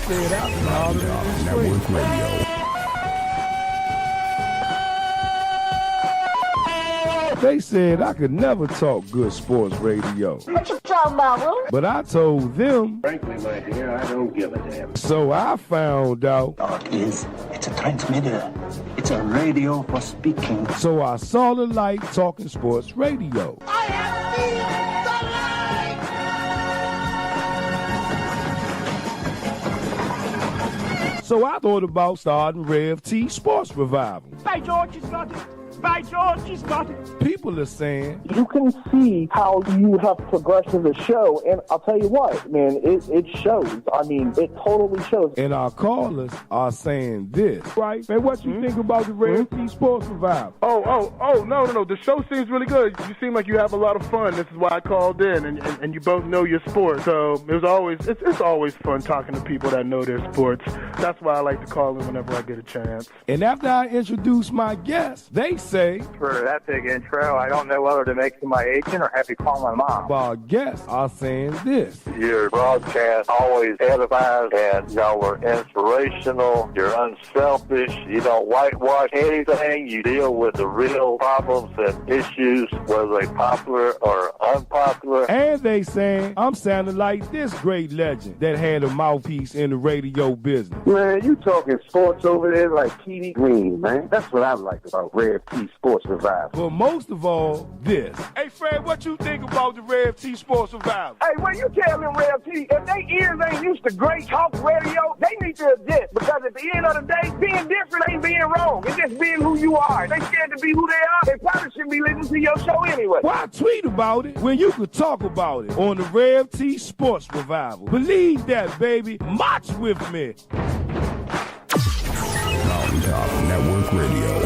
said I can holler Network Radio. They said I could never talk good sports radio. What you talking about, Willie? But I told them. Frankly, my dear, I don't give a damn. So I found out. It's a transmitter. It's a radio for speaking. So I saw the light talking sports radio. I have seen the light! So I thought about starting Rev T Sports Revival. By George, he's got it. By George, he's got it. People are saying, you can see how you have progressed in the show, and I'll tell you what, man, it shows. I mean, it totally shows. And our callers are saying this, right? Man, what you think about the Rev T Sports Revival? No. The show seems really good. You seem like you have a lot of fun. This is why I called in, and you both know your sport. So it's always fun talking to people that know their sports. That's why I like to call in whenever I get a chance. And after I introduce my guests, they say, for that big intro, I don't know whether to make you my agent or have you call my mom. Our guests are saying this. Your broadcast always edifies, and y'all were inspirational. You're unselfish. You don't whitewash anything. You deal with the real problems and issues, whether they popular or unpopular. And they saying, I'm sounding like this great legend that had a mouthpiece in the radio business. Man, you talking sports over there like TV Green, man. That's what I like about Rev T Sports Revival. But most of all, this. Hey, Fred, what you think about the Rev T Sports Revival? Hey, when you tell them Rev T, if they ears ain't used to great talk radio, they need to adjust. Because at the end of the day, being different ain't being wrong. It's just being who you are. They scared to be who they are. They probably shouldn't be listening to your show anyway. Why tweet about it when you could talk about it on the Rev T Sports Revival? Believe that, baby. March with me. Mountaintop Network Radio.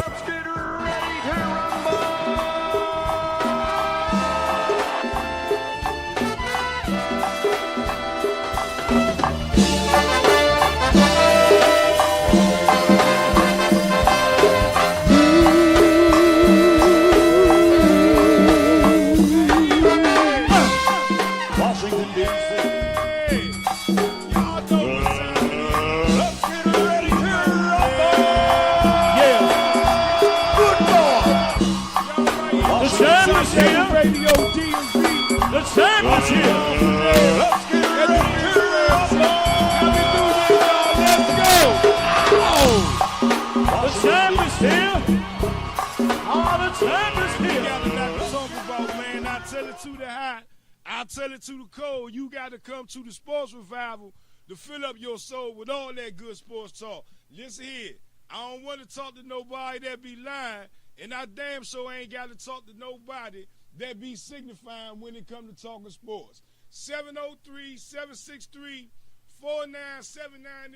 I tell it to the cold, you got to come to the Sports Revival to fill up your soul with all that good sports talk. Listen here, I don't want to talk to nobody that be lying, and I damn sure ain't got to talk to nobody that be signifying when it come to talking sports. 703-763-4979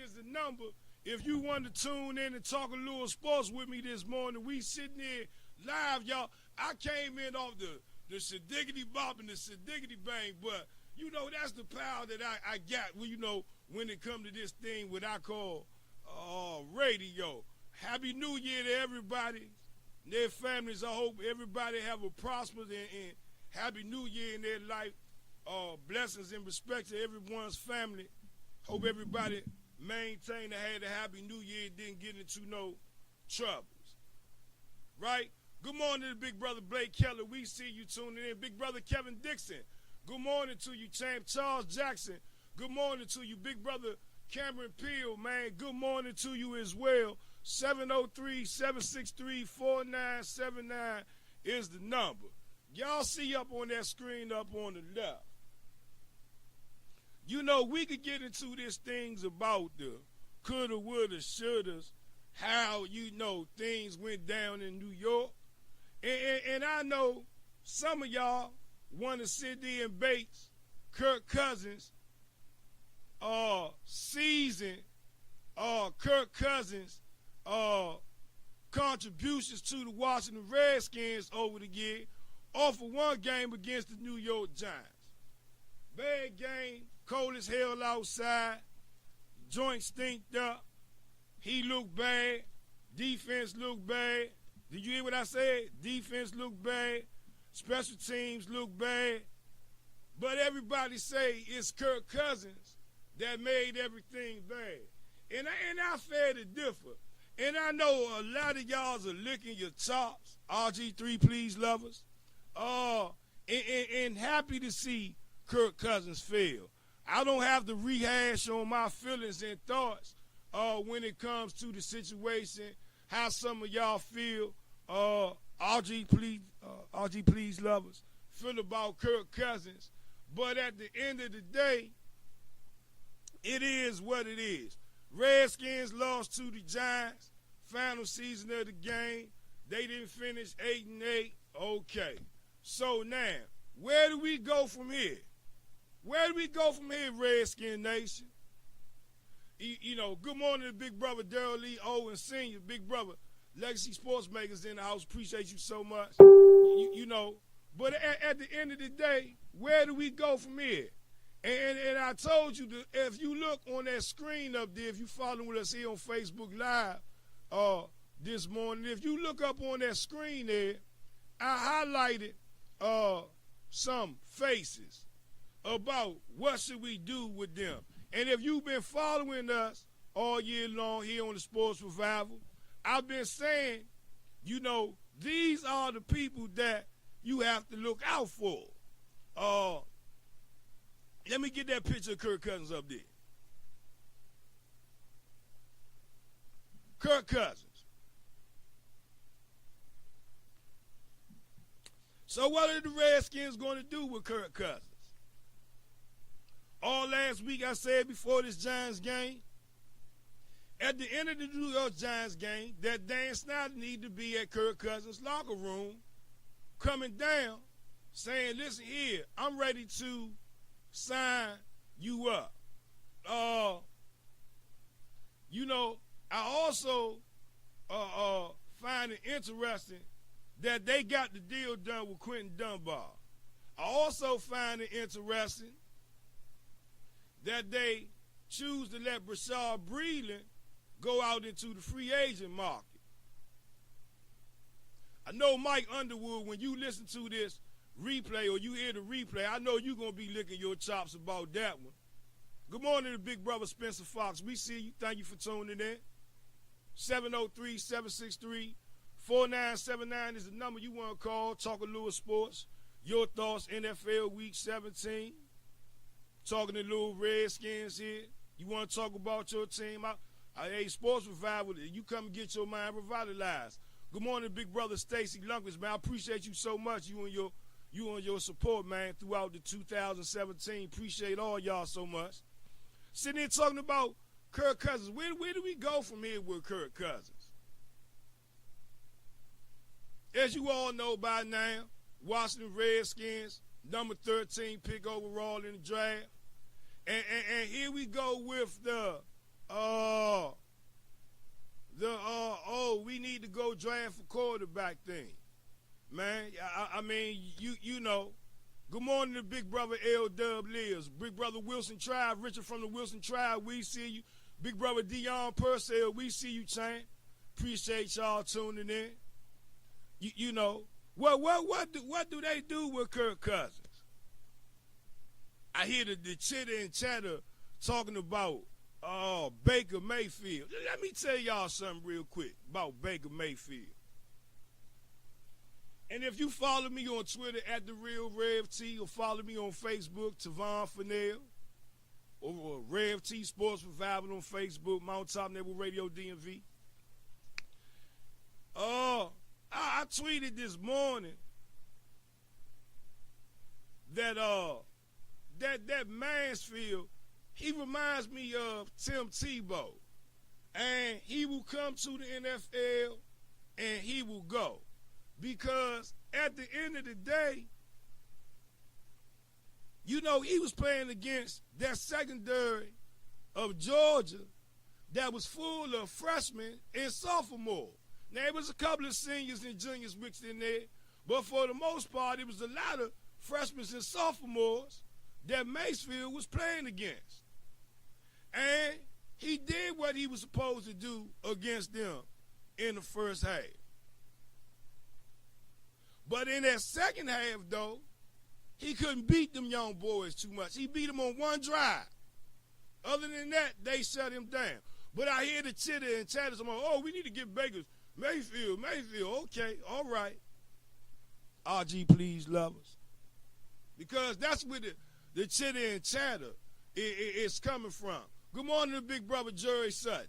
is the number. If you want to tune in and talk a little sports with me this morning, we sitting here live, y'all. I came in off the shadiggity bop and the shadiggity bang, but you know that's the power that I got when it come to this thing what I call radio. Happy New Year to everybody, their families. I hope everybody have a prosperous and happy New Year in their life. Blessings and respect to everyone's family. Hope everybody maintain to have a happy New Year and didn't get into no troubles. Right? Good morning to Big Brother Blake Keller. We see you tuning in. Big Brother Kevin Dixon. Good morning to you, Champ Charles Jackson. Good morning to you, Big Brother Cameron Peel, man. Good morning to you as well. 703-763-4979 is the number. Y'all see up on that screen up on the left. You know, we could get into these things about the coulda, woulda, shouldas, how, things went down in New York. And I know some of y'all want to sit there and base Kirk Cousins season, Kirk Cousins contributions to the Washington Redskins over the year off of one game against the New York Giants. Bad game, cold as hell outside, joint stinked up, he looked bad, defense looked bad. Did you hear what I said? Defense looked bad. Special teams look bad. But everybody say it's Kirk Cousins that made everything bad. And I fair to differ. And I know a lot of y'all are licking your chops, RG3 Please lovers, and happy to see Kirk Cousins fail. I don't have to rehash on my feelings and thoughts when it comes to the situation, how some of y'all feel, RG Please lovers, feel about Kirk Cousins. But at the end of the day, it is what it is. Redskins lost to the Giants, final season of the game. They didn't finish 8-8. Okay. So now, where do we go from here? Where do we go from here, Redskin Nation? You know, good morning to Big Brother Daryl Lee Owen Sr., Big Brother Legacy Sports Makers in the house. Appreciate you so much. You know, but at the end of the day, where do we go from here? And I told you, if you look on that screen up there, if you following us here on Facebook Live this morning, if you look up on that screen there, I highlighted some faces about what should we do with them. And if you've been following us all year long here on the Sports Revival, I've been saying, you know, these are the people that you have to look out for. Let me get that picture of Kirk Cousins up there. Kirk Cousins. So what are the Redskins going to do with Kirk Cousins? All last week I said before this Giants game, at the end of the New York Giants game, that Dan Snyder need to be at Kirk Cousins' locker room coming down saying, listen here, I'm ready to sign you up. You know, I also find it interesting that they got the deal done with Quentin Dunbar. I also find it interesting that they choose to let Brashard Breeland go out into the free agent market. I know Mike Underwood, when you listen to this replay or you hear the replay, I know you're going to be licking your chops about that one. Good morning to Big Brother Spencer Fox. We see you. Thank you for tuning in. 703-763-4979 is the number you want to call. Talk a little sports. Your thoughts, NFL Week 17. Talking to little Redskins here. You want to talk about your team? Hey, Sports Revival, you come and get your mind revitalized. Good morning, Big Brother Stacy Lunkers, man. I appreciate you so much, you and your support, man, throughout the 2017. Appreciate all y'all so much. Sitting here talking about Kirk Cousins. Where do we go from here with Kirk Cousins? As you all know by now, Washington Redskins, number 13 pick overall in the draft. And here we go with we need to go draft a quarterback thing. Man, I mean, you know. Good morning to Big Brother L-Dub Lives. Big Brother Wilson Tribe, Richard from the Wilson Tribe, we see you. Big Brother Dion Purcell, we see you, Chain. Appreciate y'all tuning in. You know, what do they do with Kirk Cousins? I hear the chitter and chatter talking about Baker Mayfield. Let me tell y'all something real quick about Baker Mayfield. And if you follow me on Twitter at @TheRealRevT or follow me on Facebook, Tavon Fennell, or Rev T Sports Revival on Facebook, Mount Top Network Radio DMV. I tweeted this morning that that Mansfield, he reminds me of Tim Tebow. And he will come to the NFL and he will go. Because at the end of the day, you know, he was playing against that secondary of Georgia that was full of freshmen and sophomores. Now, there was a couple of seniors and juniors mixed in there, but for the most part, it was a lot of freshmen and sophomores that Mansfield was playing against. And he did what he was supposed to do against them in the first half. But in that second half, though, he couldn't beat them young boys too much. He beat them on one drive. Other than that, they shut him down. But I hear the chitter and chatter. I'm like, oh, we need to get Baker Mayfield. Okay, all right. RG, please, lovers. Because that's where the chitter and chatter is coming from. Good morning to big brother Jerry Sutton.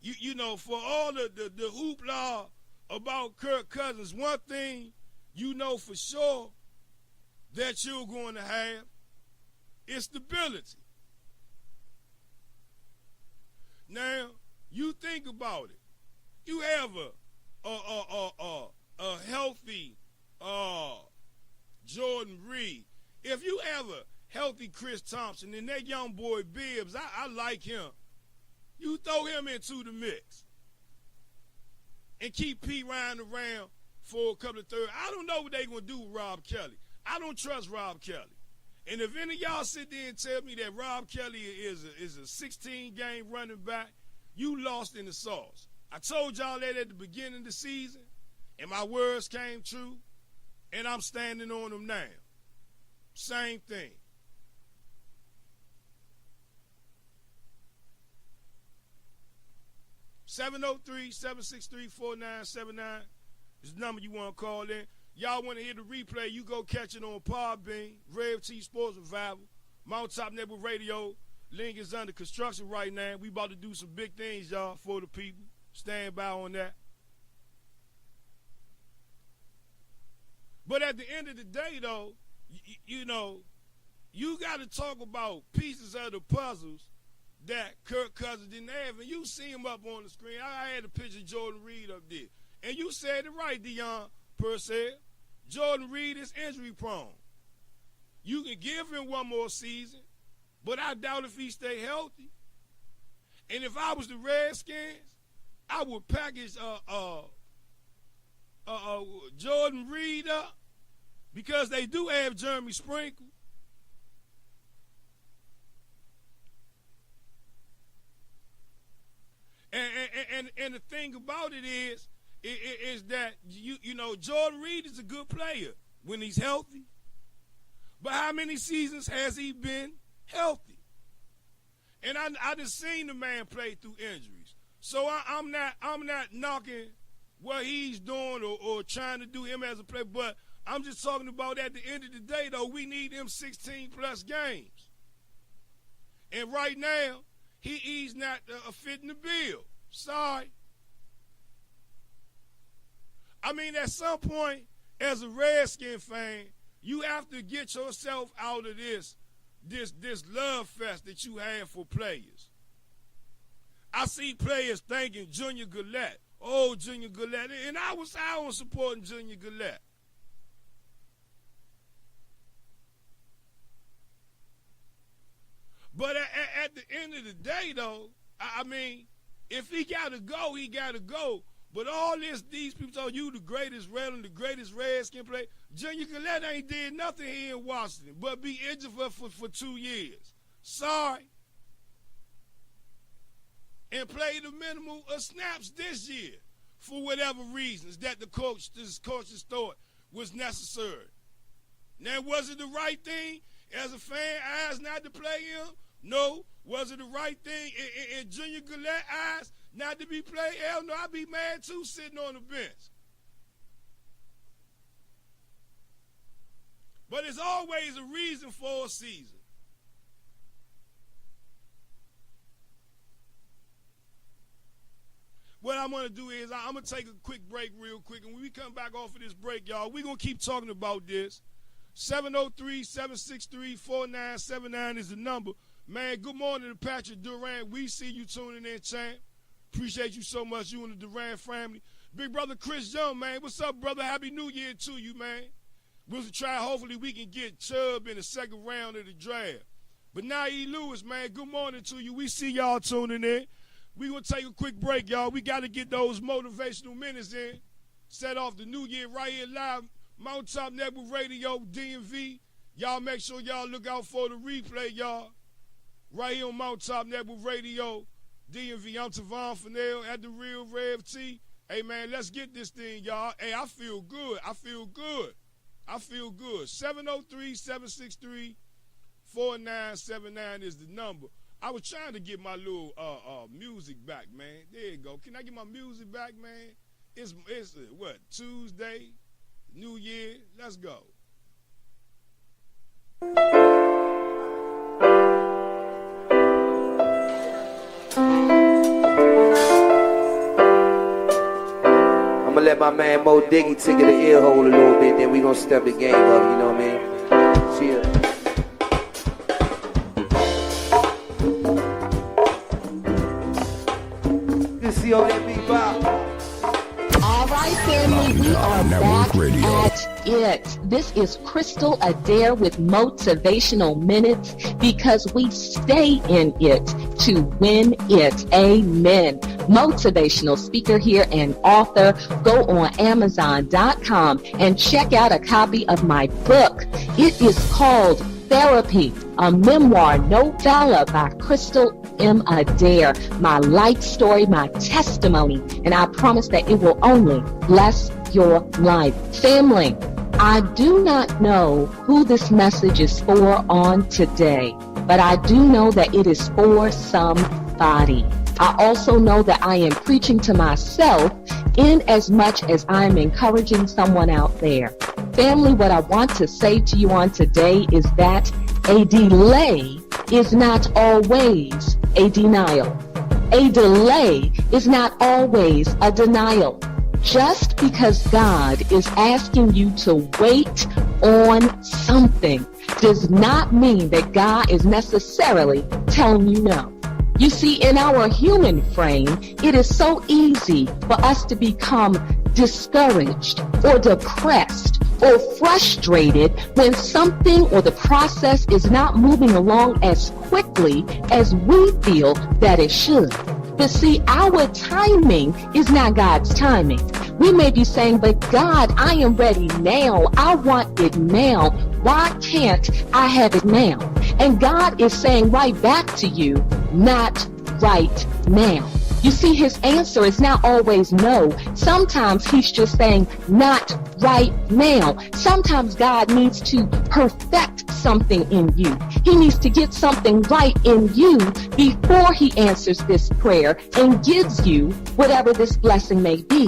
You know, for all the hoopla about Kirk Cousins, one thing you know for sure that you're going to have is stability. Now, you think about it. You have a healthy Jordan Reed. If you have a healthy Chris Thompson and that young boy Bibbs, I like him. You throw him into the mix and keep P. Ryan around for a couple of thirds. I don't know what they're going to do with Rob Kelly. I don't trust Rob Kelly. And if any of y'all sit there and tell me that Rob Kelly is a 16-game running back, you lost in the sauce. I told y'all that at the beginning of the season, and my words came true, and I'm standing on them now. Same thing. (703-763-4979) is the number you want to call in. Y'all want to hear the replay, you go catch it on Podbean, Rev T Sports Revival, Mountaintop Network Radio. Link is under construction right now. We about to do some big things, y'all, for the people. Stand by on that. But at the end of the day, though, you know, you got to talk about pieces of the puzzles that Kirk Cousins didn't have. And you see him up on the screen. I had a picture of Jordan Reed up there. And you said it right, Deion Purcell. Jordan Reed is injury prone. You can give him one more season, but I doubt if he stay healthy. And if I was the Redskins, I would package Jordan Reed up because they do have Jeremy Sprinkle. And the thing about it is that you know Jordan Reed is a good player when he's healthy. But how many seasons has he been healthy? And I just seen the man play through injuries. So I'm not knocking what he's doing or trying to do him as a player, but I'm just talking about at the end of the day, though, we need him 16-plus games. And right now, he's not fitting the bill. Sorry. I mean, at some point, as a Redskin fan, you have to get yourself out of this love fest that you have for players. I see players thanking Junior Gillette. Oh, Junior Gillette. And I was supporting Junior Gillette. But at the end of the day, though, I mean, if he got to go, he got to go. But all these people told you the greatest Redland, the greatest Redskin player. Junior Gillette ain't did nothing here in Washington but be injured for 2 years. Sorry. And played a minimum of snaps this year for whatever reasons that the coaches thought was necessary. Now, was it the right thing as a fan eyes not to play him? No. Was it the right thing in Junior Gillette eyes not to be played? Hell no, I'd be mad too sitting on the bench. But there's always a reason for a season. What I'm going to do is I'm going to take a quick break real quick. And when we come back off of this break, y'all, we're going to keep talking about this. 703-763-4979 is the number. Man, good morning to Patrick Durant. We see you tuning in, champ. Appreciate you so much, you and the Durant family. Big brother Chris Young, man. What's up, brother? Happy New Year to you, man. We'll try, hopefully, we can get Chubb in the second round of the draft. But Naeem Lewis, man, good morning to you. We see y'all tuning in. We're going to take a quick break, y'all. We got to get those motivational minutes in. Set off the new year right here live. Mountaintop Network Radio, DMV. Y'all make sure y'all look out for the replay, y'all. Right here on Mountaintop Network Radio, DMV. I'm Tavon Fennell at the Real Rev T. Hey, man, let's get this thing, y'all. Hey, I feel good. 703-763-4979 4979 is the number. I was trying to get my little music back, man. There you go. Can I get my music back, man? It's what, Tuesday, New Year? Let's go. I'ma let my man Mo Diggy tickle the ear hole a little bit, then we gonna step the game up, you know what I mean? Cheers. Good to see all that big bop. All right, family, we are back at it. This is Crystal Adair with Motivational Minutes because we stay in it to win it. Amen. Motivational speaker here and author. Go on Amazon.com and check out a copy of my book. It is called Therapy, a memoir novella by Crystal M. Adair. My life story, my testimony, and I promise that it will only bless your life. Family, I do not know who this message is for on today, but I do know that it is for somebody. I also know that I am preaching to myself in as much as I'm encouraging someone out there. Family, what I want to say to you on today is that a delay is not always a denial. A delay is not always a denial. Just because God is asking you to wait on something does not mean that God is necessarily telling you no. You see, in our human frame, it is so easy for us to become discouraged or depressed or frustrated when something or the process is not moving along as quickly as we feel that it should. But see, our timing is not God's timing. We may be saying, but God, I am ready now. I want it now. Why can't I have it now? And God is saying right back to you, not right now. You see, his answer is not always no. Sometimes he's just saying, not right now. Sometimes God needs to perfect something in you. He needs to get something right in you before he answers this prayer and gives you whatever this blessing may be.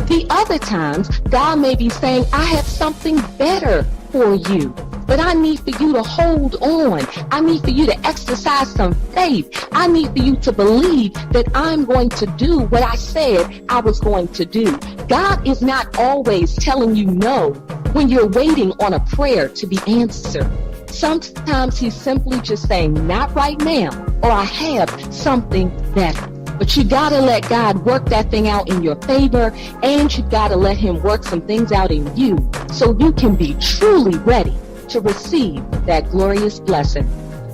The other times, God may be saying, I have something better for you, but I need for you to hold on. I need for you to exercise some faith. I need for you to believe that I'm going to do what I said I was going to do. God is not always telling you no when you're waiting on a prayer to be answered. Sometimes he's simply just saying, not right now, or I have something better. But you gotta let God work that thing out in your favor, and you gotta let him work some things out in you so you can be truly ready to receive that glorious blessing.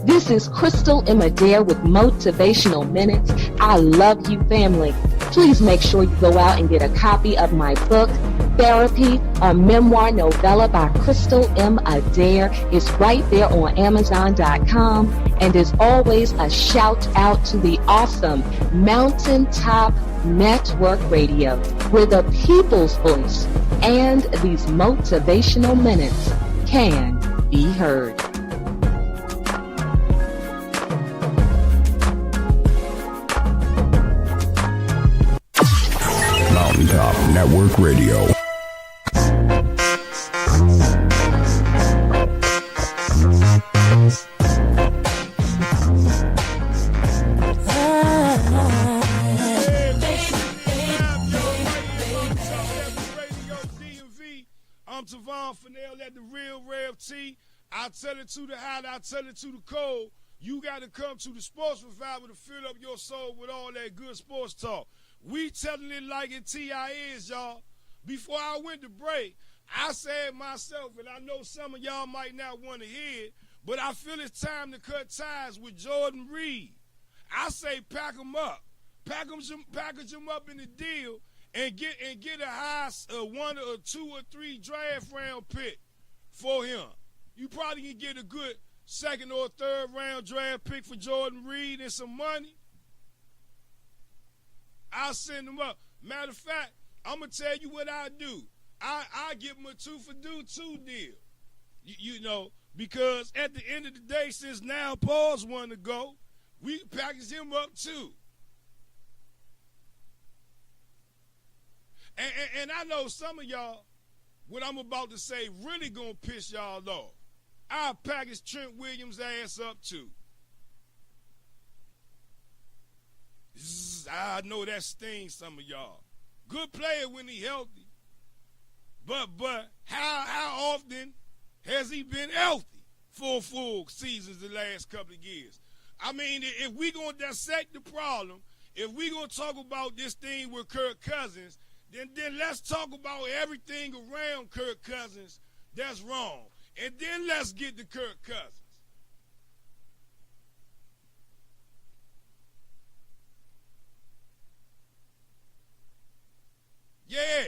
This is Crystal M. Adair with Motivational Minutes. I love you, family. Please make sure you go out and get a copy of my book, Therapy, a memoir novella by Crystal M. Adair. It's right there on Amazon.com. And as always, a shout out to the awesome Mountaintop Network Radio, where the people's voice and these motivational minutes can be heard. Mountaintop Network Radio. I'm Tavon Fennell at the Real Rev T. I tell it to the hot, I tell it to the cold. You got to come to the Sports Revival to fill up your soul with all that good sports talk. We telling it like it TIS, y'all. Before I went to break, I said myself, and I know some of y'all might not want to hear it, but I feel it's time to cut ties with Jordan Reed. I say pack him up. Package him up in the deal and get a high 1 or 2 or 3 draft round pick for him. You probably can get a good 2nd or 3rd round draft pick for Jordan Reed and some money. I'll send him up. Matter of fact, I'm going to tell you what I do. I give him a 2 for 2 deal. You know, because at the end of the day, since now Paul's wanting to go, we can package him up too. And I know some of y'all, what I'm about to say really gonna piss y'all off. I'll package Trent Williams' ass up too. I know that stings some of y'all. Good player when he healthy. But how often has he been healthy for full seasons the last couple of years? I mean, if we gonna dissect the problem, if we gonna talk about this thing with Kirk Cousins, then let's talk about everything around Kirk Cousins that's wrong. And then let's get to Kirk Cousins. Yeah.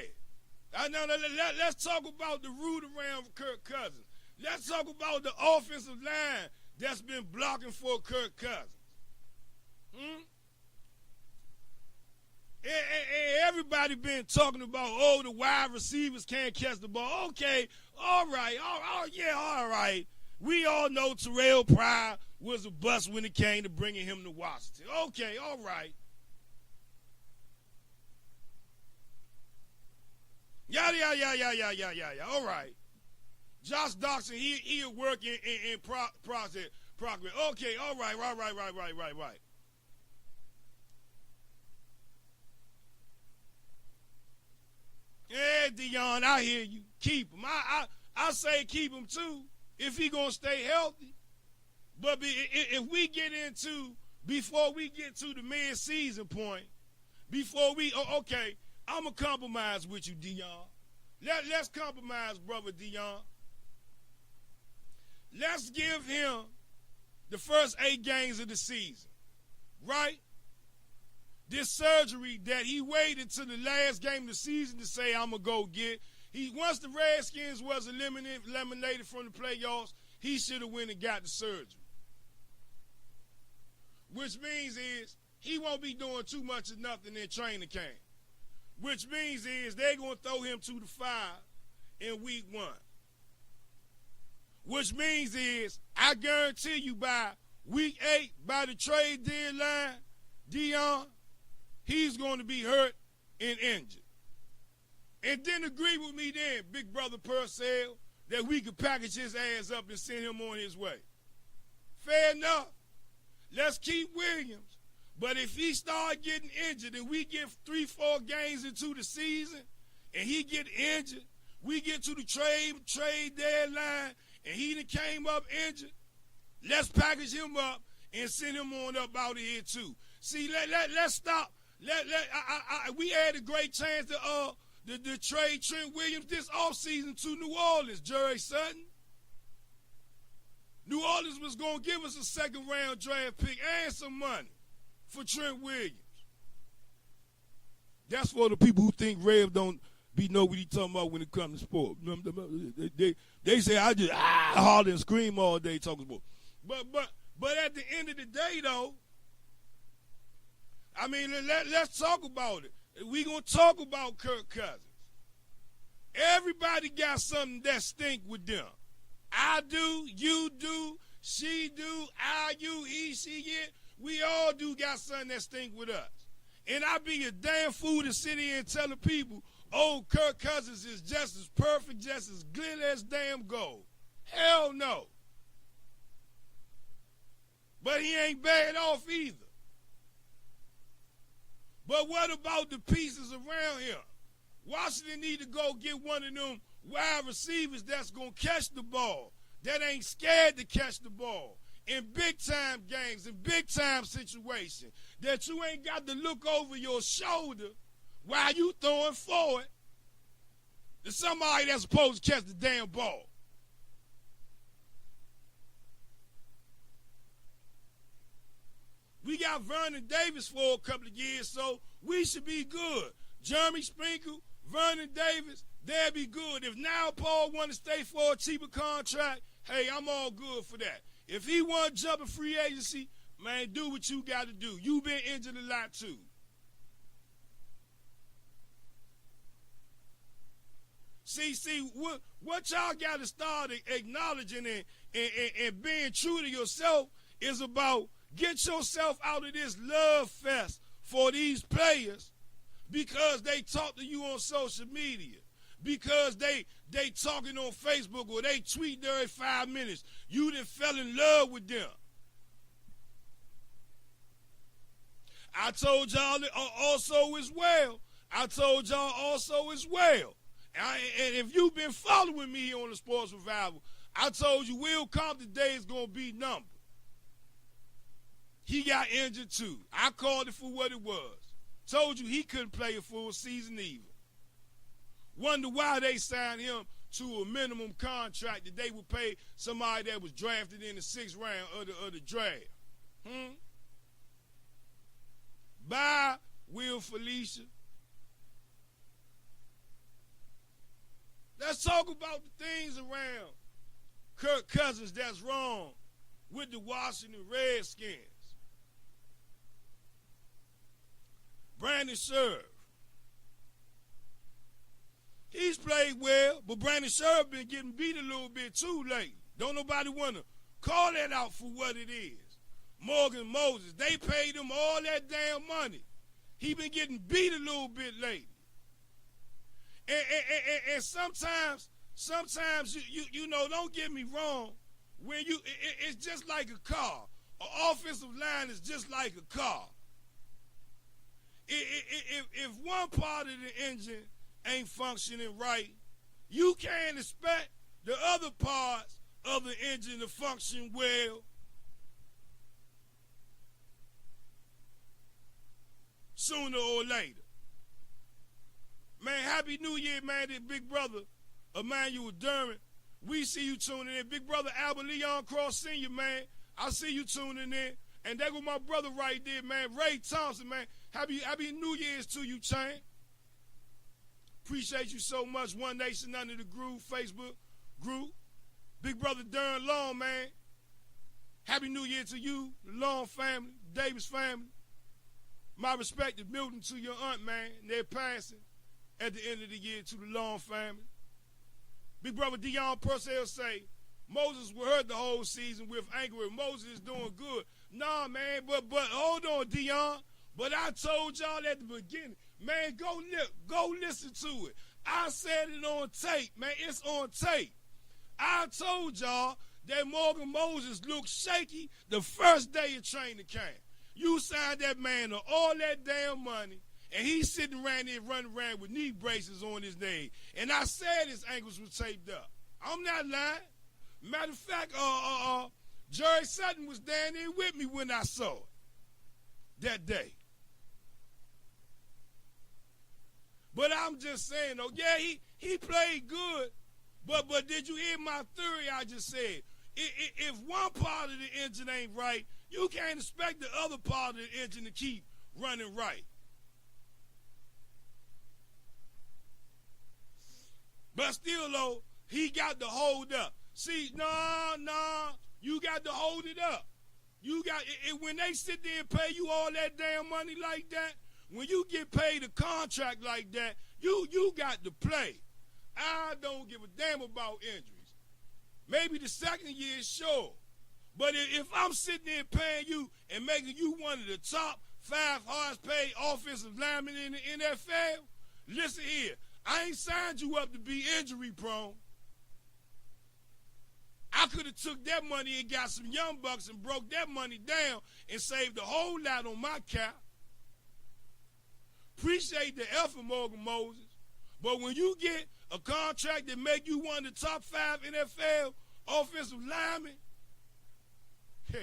Let's talk about the root around Kirk Cousins. Let's talk about the offensive line that's been blocking for Kirk Cousins. And everybody been talking about, oh, the wide receivers can't catch the ball. Okay, all right. We all know Terrell Pryor was a bust when it came to bringing him to Washington. Okay, all right. Yeah. All right. Josh Doctson, he'll work in progress. Okay, all right. Yeah, Dion, I hear you. Keep him. I say keep him too if he gonna stay healthy. But if we get into, before we get to the mid-season point, okay, I'm going to compromise with you, Dion. Let's compromise, brother Dion. Let's give him the first 8 games of the season, right? This surgery that he waited to the last game of the season to say, I'm going to go get. Once the Redskins was eliminated from the playoffs, he should have went and got the surgery. Which means is he won't be doing too much of nothing in training camp. Which means is they're going to throw him to the fire in week 1. Which means is, I guarantee you by week 8, by the trade deadline, Dion, he's going to be hurt and injured. And then agree with me then, big brother Purcell, that we could package his ass up and send him on his way. Fair enough. Let's keep Williams. But if he start getting injured and we get 3-4 games into the season and he get injured, we get to the trade deadline and he done came up injured, let's package him up and send him on up out of here too. See, let's stop. We had a great chance to trade Trent Williams this offseason to New Orleans, Jerry Sutton. New Orleans was going to give us a second-round draft pick and some money for Trent Williams. That's for the people who think Rev don't know what he talking about when it comes to sport. They say I just holler and scream all day talking sport. But at the end of the day, though, I mean, let's talk about it. We gonna talk about Kirk Cousins. Everybody got something that stink with them. I do, you do, she do, I, you, he, she, it. We all do got something that stink with us. And I be a damn fool to sit here and tell the people, oh, Kirk Cousins is just as perfect, just as good as damn gold. Hell no. But he ain't bad off either. But what about the pieces around him? Washington need to go get one of them wide receivers that's going to catch the ball, that ain't scared to catch the ball in big-time games, in big-time situations, that you ain't got to look over your shoulder while you throwing forward to somebody that's supposed to catch the damn ball. We got Vernon Davis for a couple of years, so we should be good. Jeremy Sprinkle, Vernon Davis, they'll be good. If now Paul want to stay for a cheaper contract, hey, I'm all good for that. If he want to jump in free agency, man, do what you got to do. You've been injured a lot too. See, what y'all got to start acknowledging and being true to yourself is about get yourself out of this love fest for these players because they talk to you on social media, because they talking on Facebook or they tweet every 5 minutes. You done fell in love with them. I told y'all also as well. And if you've been following me here on the Sports Revival, I told you Will Compton day is going to be numbered. He got injured too. I called it for what it was. Told you he couldn't play a full season either. Wonder why they signed him to a minimum contract that they would pay somebody that was drafted in the 6th round of the draft. Bye, Will Felicia. Let's talk about the things around Kirk Cousins that's wrong with the Washington Redskins. Brandon Scherff. He's played well, but Brandon Scherff been getting beat a little bit too lately. Don't nobody want to call that out for what it is. Morgan Moses, they paid him all that damn money. He been getting beat a little bit lately. And sometimes you know, don't get me wrong, when it's just like a car. An offensive line is just like a car. If one part of the engine ain't functioning right, you can't expect the other parts of the engine to function well. Sooner or later. Man, Happy New Year, man, to big brother Emmanuel Durham. We see you tuning in. Big brother Albert Leon Cross Sr., man. I see you tuning in. And there go my brother right there, man, Ray Thompson, man. Happy New Year's to you, Chain. Appreciate you so much. One Nation Under the Groove Facebook group. Big brother Darren Long, man. Happy New Year to you, the Long family, the Davis family. My respect is Milton to your aunt, man. And they're passing at the end of the year to the Long family. Big brother Dion Purcell say, Moses was hurt the whole season with ankle. Moses is doing good. Nah, man, but hold on, Dion. But I told y'all at the beginning, man, go listen to it. I said it on tape, man. It's on tape. I told y'all that Morgan Moses looked shaky the first day of training camp. You signed that man to all that damn money, and he's sitting around there running around with knee braces on his leg. And I said his ankles were taped up. I'm not lying. Matter of fact, Jerry Sutton was down there with me when I saw it that day. But I'm just saying, though, yeah, he played good, but did you hear my theory I just said? If one part of the engine ain't right, you can't expect the other part of the engine to keep running right. But still, though, he got to hold up. See, nah, you got to hold it up. You got when they sit there and pay you all that damn money like that, when you get paid a contract like that, you got to play. I don't give a damn about injuries. Maybe the second year, sure. But if I'm sitting there paying you and making you one of the top 5 hardest paid offensive linemen in the NFL, listen here, I ain't signed you up to be injury prone. I could have took that money and got some young bucks and broke that money down and saved a whole lot on my cap. Appreciate the effort, Morgan Moses. But when you get a contract that make you one of the top 5 NFL offensive linemen, hell,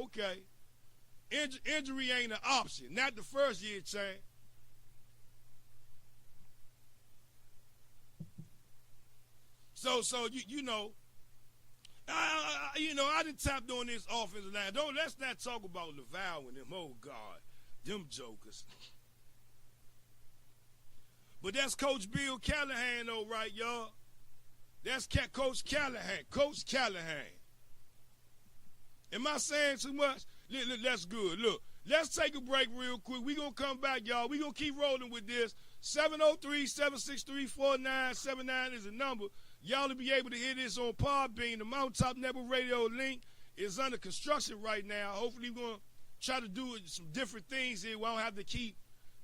okay. Injury ain't an option. Not the first year, Chan. So you know, I done tapped on this offensive line. Let's not talk about Laval and them. Oh God, them jokers. But that's Coach Bill Callahan, though, right, y'all? That's Coach Callahan. Coach Callahan. Am I saying too much? That's good. Look, Let's take a break real quick. We're going to come back, y'all. We're going to keep rolling with this. 703-763-4979 is the number. Y'all to be able to hear this on Podbean. The Mountaintop Network Radio link is under construction right now. Hopefully we're going to try to do some different things here. We don't have to keep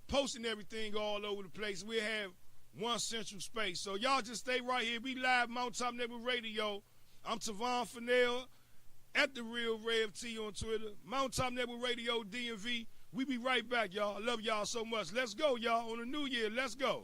posting everything all over the place. We have one central space. So y'all just stay right here. We live Mountaintop Network Radio. I'm Tavon Fennell at The Real Rev T on Twitter. Mountaintop Network Radio DMV. We be right back, y'all. I love y'all so much. Let's go, y'all. On the new year, let's go.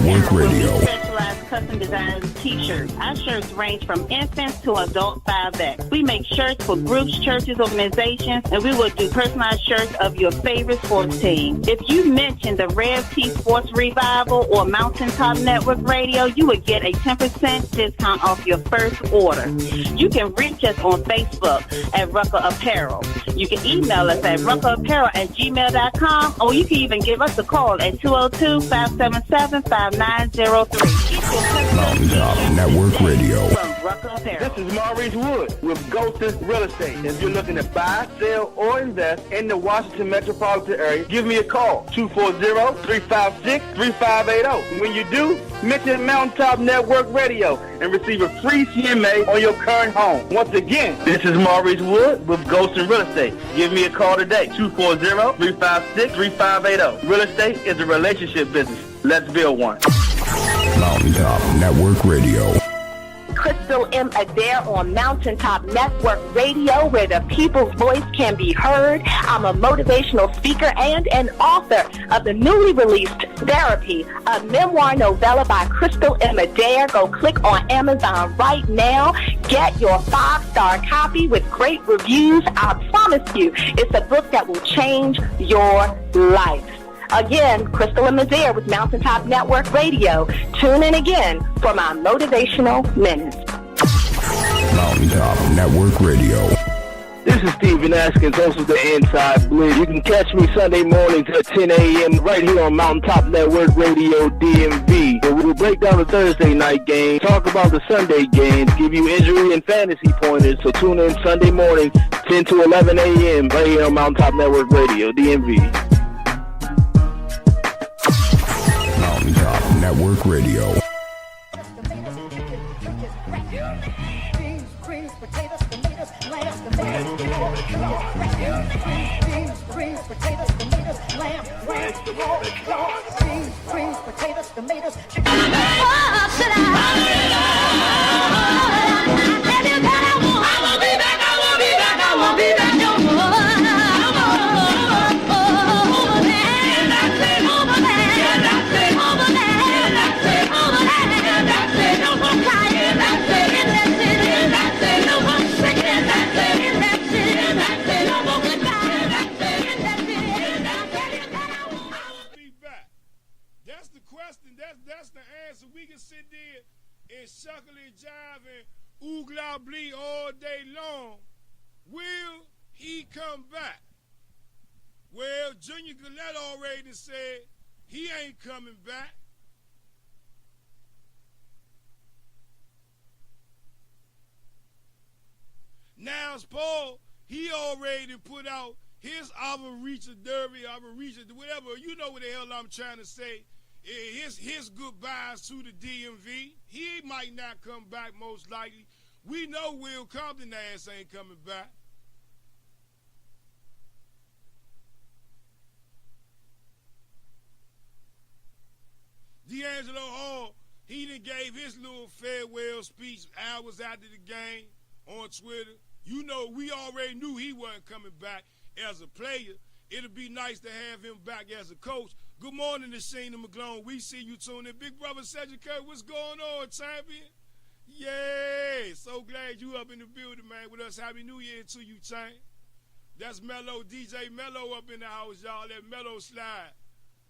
Network Radio. Specialized custom design t-shirts. Our shirts range from infants to adult 5X. We make shirts for groups, churches, organizations, and we will do personalized shirts of your favorite sports team. If you mention the Rev T Sports Revival or Mountaintop Network Radio, you will get a 10% discount off your first order. You can reach us on Facebook at Rucker Apparel. You can email us at ruckerapparel@gmail.com, or you can even give us a call at 202-577-5903. Mountaintop Network Radio. This is Maurice Wood with Ghosted Real Estate. If you're looking to buy, sell, or invest in the Washington metropolitan area, give me a call, 240-356-3580. When you do, mention Mountaintop Network Radio and receive a free CMA on your current home. Once again, this is Maurice Wood with Ghosted Real Estate. Give me a call today, 240-356-3580. Real estate is a relationship business. Let's build one. Mountaintop Network Radio. Crystal M. Adair on Mountaintop Network Radio, where the people's voice can be heard. I'm a motivational speaker and an author of the newly released Therapy, a memoir novella by Crystal M. Adair. Go click on Amazon right now. Get your 5-star copy with great reviews. I promise you, it's a book that will change your life. Again, Crystal M. Adair with Mountaintop Network Radio. Tune in again for my motivational minutes. Mountaintop Network Radio. This is Steven Askins, host of the Inside Blitz. You can catch me Sunday mornings at 10 a.m. right here on Mountaintop Network Radio DMV. Where we will break down the Thursday night game, talk about the Sunday games, give you injury and fantasy pointers. So tune in Sunday morning, 10 to 11 a.m. right here on Mountaintop Network Radio DMV. Mountaintop Network Radio. That's the answer. We can sit there and shuckle and jive and oogla blee all day long. Will he come back? Well, Junior Gillette already said he ain't coming back. Now's Paul, he already put out his Avarita Derby, whatever, you know what the hell I'm trying to say. His goodbyes to the DMV. He might not come back most likely. We know Will Compton ass ain't coming back. D'Angelo Hall, he done gave his little farewell speech hours after the game on Twitter. You know, we already knew he wasn't coming back as a player. It'll be nice to have him back as a coach. Good morning to Shana McGlone. We see you tuning in. Big brother Cedric Curry, what's going on, champion? Yay! So glad you up in the building, man, with us. Happy New Year to you, champ. That's Mello, DJ Mello up in the house, y'all. That Mello slide.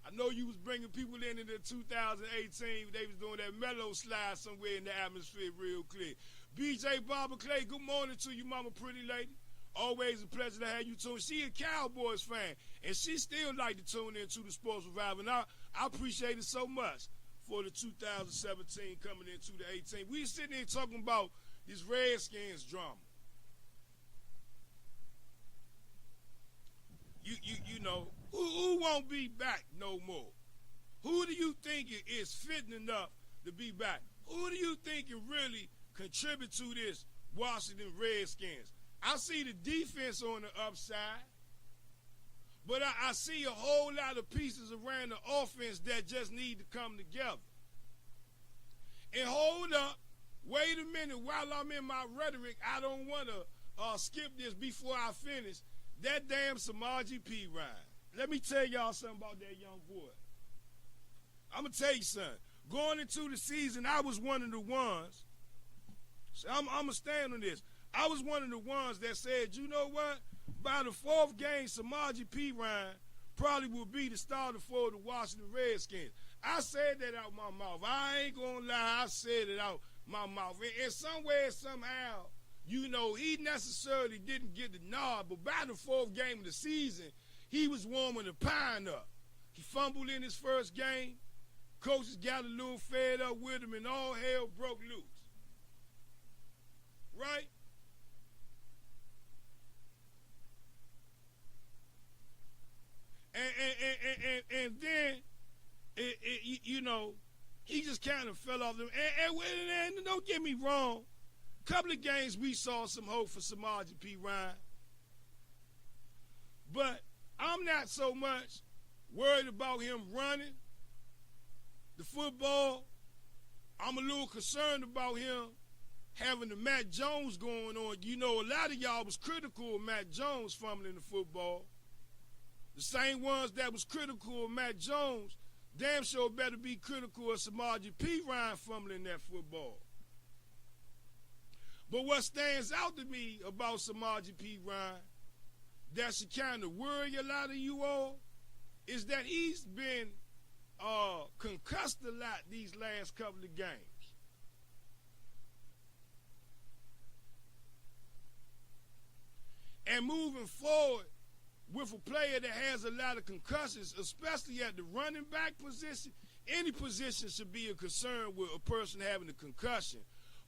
I know you was bringing people in the 2018. They was doing that mellow slide somewhere in the atmosphere real clear. BJ Barber Clay, good morning to you, mama pretty lady. Always a pleasure to have you tune. She a Cowboys fan, and she still like to tune in to the Sports Revival. And I appreciate it so much for the 2017 coming into the 18. We sitting here talking about this Redskins drama. You know, who won't be back no more? Who do you think is fitting enough to be back? Who do you think can really contribute to this Washington Redskins? I see the defense on the upside, but I see a whole lot of pieces around the offense that just need to come together. And hold up, wait a minute, while I'm in my rhetoric, I don't want to skip this before I finish. That damn Samaje Perine. Let me tell y'all something about that young boy. I'm going to tell you something. Going into the season, I was one of the ones, so I'm going to stand on this. I was one of the ones that said, you know what? By the fourth game, Samaje Perine probably will be the starter for the Washington Redskins. I said that out my mouth. I ain't going to lie. I said it out my mouth. And somewhere, somehow, you know, he necessarily didn't get the nod, but by the fourth game of the season, he was warming the pine up. He fumbled in his first game. Coaches got a little fed up with him, and all hell broke loose. Right? And then, you know, he just kind of fell off. And don't get me wrong, a couple of games we saw some hope for Samaje Perine. But I'm not so much worried about him running the football. I'm a little concerned about him having the Matt Jones going on. You know, a lot of y'all was critical of Matt Jones fumbling the football. The same ones that was critical of Matt Jones damn sure better be critical of Samaje Perine fumbling that football. But what stands out to me about Samaje Perine that should kind of worry a lot of you all is that he's been concussed a lot these last couple of games. And moving forward with a player that has a lot of concussions, especially at the running back position, any position should be a concern with a person having a concussion,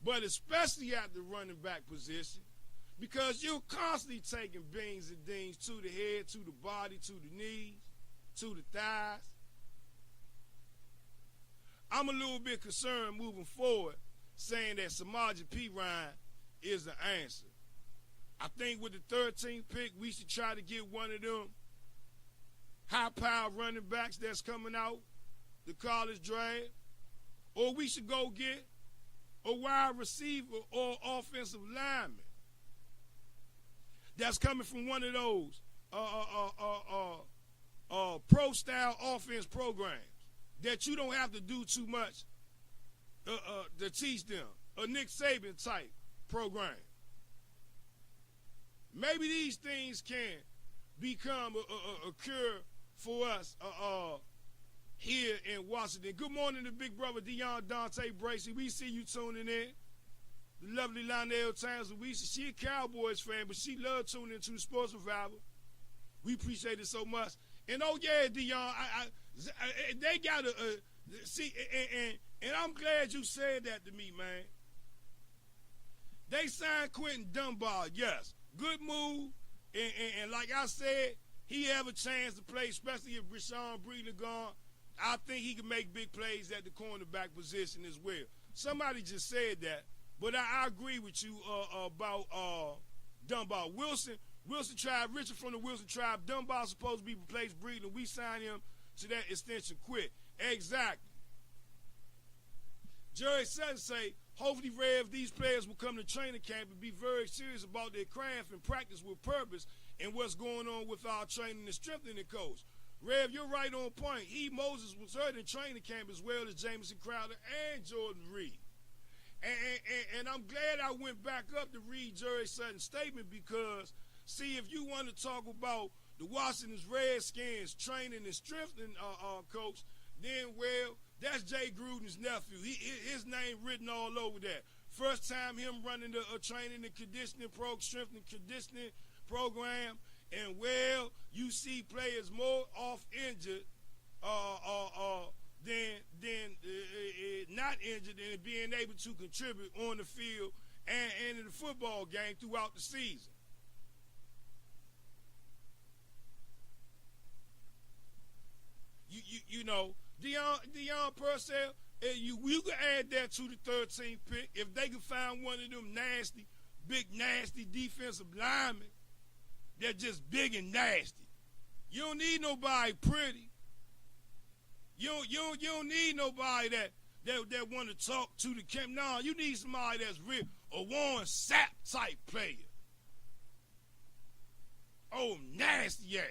but especially at the running back position, because you're constantly taking beans and dings to the head, to the body, to the knees, to the thighs. I'm a little bit concerned moving forward, saying that Samaje Perine is the answer. I think with the 13th pick, we should try to get one of them high-powered running backs that's coming out the college draft, or we should go get a wide receiver or offensive lineman that's coming from one of those pro-style offense programs that you don't have to do too much to teach them, a Nick Saban type program. Maybe these things can become a cure for us here in Washington. Good morning to big brother Dion Dante Bracey. We see you tuning in. The lovely Lionel Towns Louisa. She a Cowboys fan, but she loves tuning into Sports Revival. We appreciate it so much. And oh yeah, Dion, they got to see, and I'm glad you said that to me, man. They signed Quentin Dunbar, yes. Good move, and like I said, he have a chance to play, especially if Rashawn Breeden gone. I think he can make big plays at the cornerback position as well. Somebody just said that, but I agree with you about Dunbar. Wilson tribe, Richard from the Wilson tribe. Dunbar's supposed to be replaced Breeden. We signed him to that extension quick. Exactly. Jerry Sutton say, hopefully, Rev, these players will come to training camp and be very serious about their craft and practice with purpose and what's going on with our training and strengthening coach. Rev, you're right on point. Moses was hurt in training camp as well as Jamison Crowder and Jordan Reed. And I'm glad I went back up to read Jerry Sutton's statement because, see, if you want to talk about the Washington Redskins training and strengthening coach, then, well, that's Jay Gruden's nephew. His name written all over that. First time him running the training and conditioning strengthening conditioning program, and, well, you see players more off injured than not injured and being able to contribute on the field and in the football game throughout the season. You know, Deion Purcell, you can add that to the 13th pick if they can find one of them big nasty defensive linemen that's just big and nasty. You don't need nobody pretty. You don't need nobody that want to talk to the camp. No, you need somebody that's real, a Warren Sapp type player. Oh, nasty ass.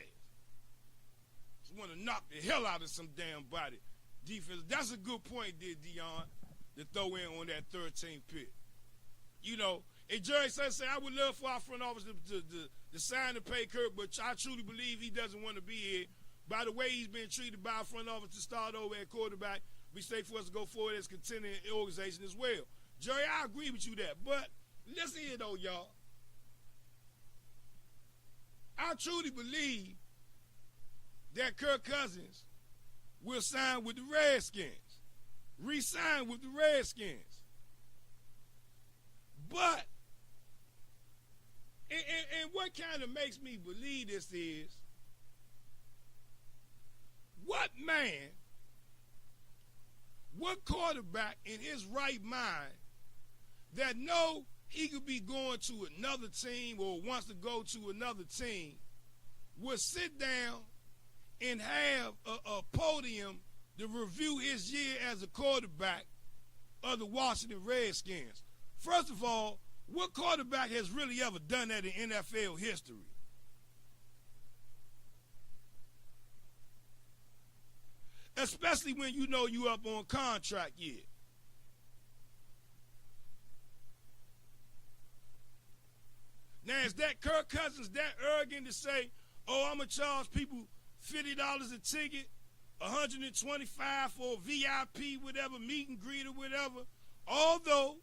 Just want to knock the hell out of some damn body defense. That's a good point, there, Deion, to throw in on that 13th pick. You know, and Jerry say, I would love for our front office to sign and pay Kirk, but I truly believe he doesn't want to be here. By the way he's been treated by our front office to start over at quarterback, we say for us to go forward as contending organization as well. Jerry, I agree with you that. But listen here, though, y'all. I truly believe that Kirk Cousins will sign with the Redskins, re-sign with the Redskins. But, and what kind of makes me believe this is, what man, what quarterback in his right mind that know he could be going to another team or wants to go to another team would sit down and have a podium to review his year as a quarterback of the Washington Redskins? First of all, what quarterback has really ever done that in NFL history? Especially when you know you up on contract year. Now, is that Kirk Cousins that arrogant to say, oh, I'm going to charge people $50 a ticket, $125 for a VIP, whatever, meet and greet or whatever? Although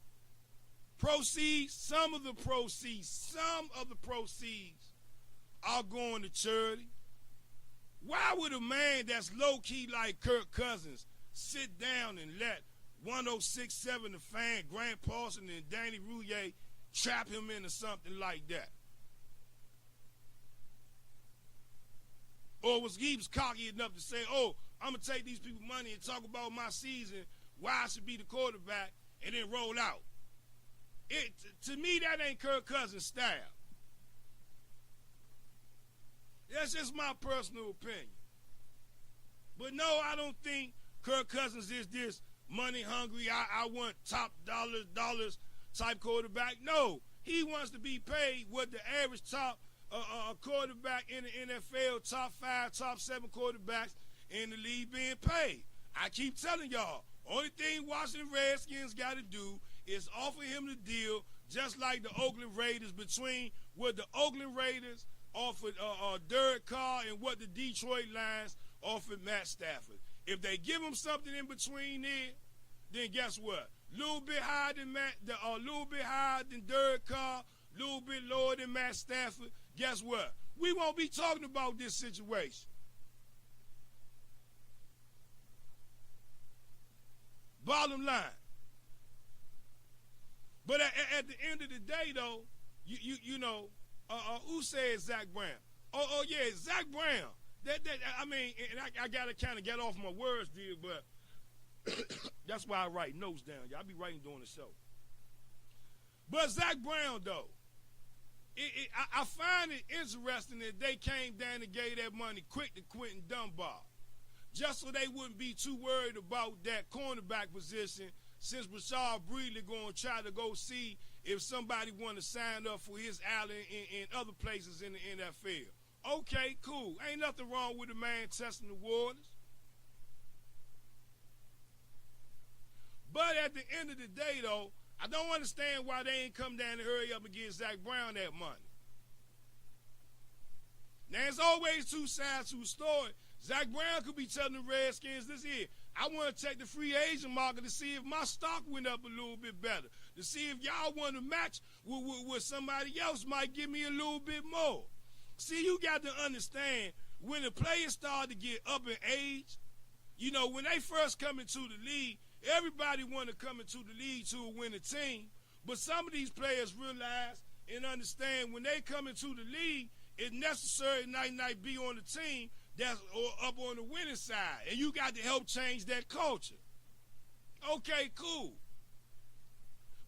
some of the proceeds are going to charity. Why would a man that's low-key like Kirk Cousins sit down and let 106.7 The Fan, Grant Paulson, and Danny Rouillet trap him into something like that? Or he was cocky enough to say, oh, I'm going to take these people money and talk about my season, why I should be the quarterback, and then roll out. To me, that ain't Kirk Cousins' style. That's just my personal opinion. But no, I don't think Kirk Cousins is this money hungry, I want top dollars type quarterback. No, he wants to be paid what the average top quarterback in the NFL, top 5, top 7 quarterbacks in the league being paid. I keep telling y'all, only thing Washington Redskins got to do is offer him the deal just like the Oakland Raiders, between what the Oakland Raiders offered Derek Carr and what the Detroit Lions offered Matt Stafford. If they give him something in between there, then guess what? A little bit higher than Derek Carr, a little bit lower than Matt Stafford. Guess what? We won't be talking about this situation. Bottom line. But at the end of the day, though, you know, who said Zach Brown? Oh yeah, Zach Brown. I mean, and I gotta kind of get off my words, dear, but that's why I write notes down. Y'all be writing during the show. But Zach Brown, though, I find it interesting that they came down and gave that money quick to Quentin Dunbar, just so they wouldn't be too worried about that cornerback position, since Rashad Breeland going to try to go see if somebody want to sign up for his alley in other places in the NFL. Okay, cool. Ain't nothing wrong with a man testing the waters. But at the end of the day, though, I don't understand why they ain't come down and hurry up and give Zach Brown that money. Now, there's always two sides to a story. Zach Brown could be telling the Redskins this year, I want to check the free agent market to see if my stock went up a little bit better, to see if y'all want to match with somebody else might give me a little bit more. See, you got to understand, when the players start to get up in age, you know, when they first come into the league, everybody want to come into the league to a winning team. But some of these players realize and understand when they come into the league, it's necessary night be on the team that's up on the winning side. And you got to help change that culture. Okay, cool.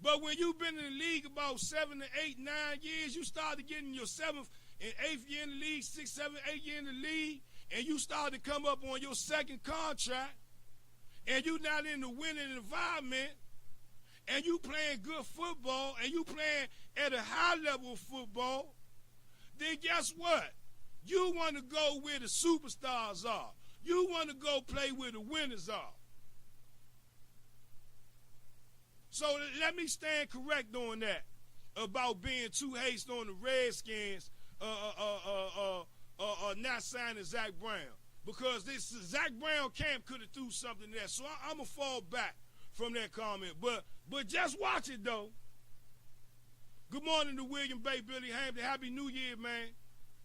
But when you've been in the league about 7 to 8, 9 years, you started getting your 7th and 8th year in the league, 6th, 7th, 8th year in the league, and you start to come up on your second contract, and you're not in the winning environment, and you playing good football, and you playing at a high level of football, then guess what? You want to go where the superstars are. You want to go play where the winners are. So let me stand correct on that about being too hasty on the Redskins not signing Zach Brown, because this Zach Brown camp could have threw something there. So I'm gonna fall back from that comment. But just watch it though. Good morning to William Bay, Billy Hampton. Happy New Year, man.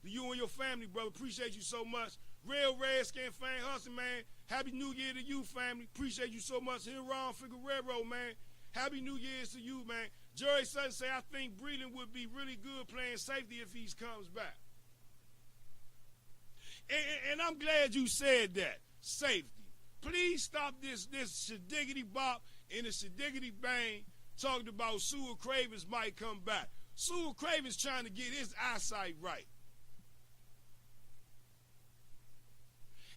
To you and your family, brother. Appreciate you so much. Real Redskin fan, hustle, man. Happy New Year to you, family. Appreciate you so much. Here, Ron Figueroa, man. Happy New Year's to you, man. Jerry Sutton say, I think Breland would be really good playing safety if he comes back. And I'm glad you said that. Safety. Please stop this shadiggity bop and the shadiggity bang talking about Sewell Cravens might come back. Sewell Cravens trying to get his eyesight right.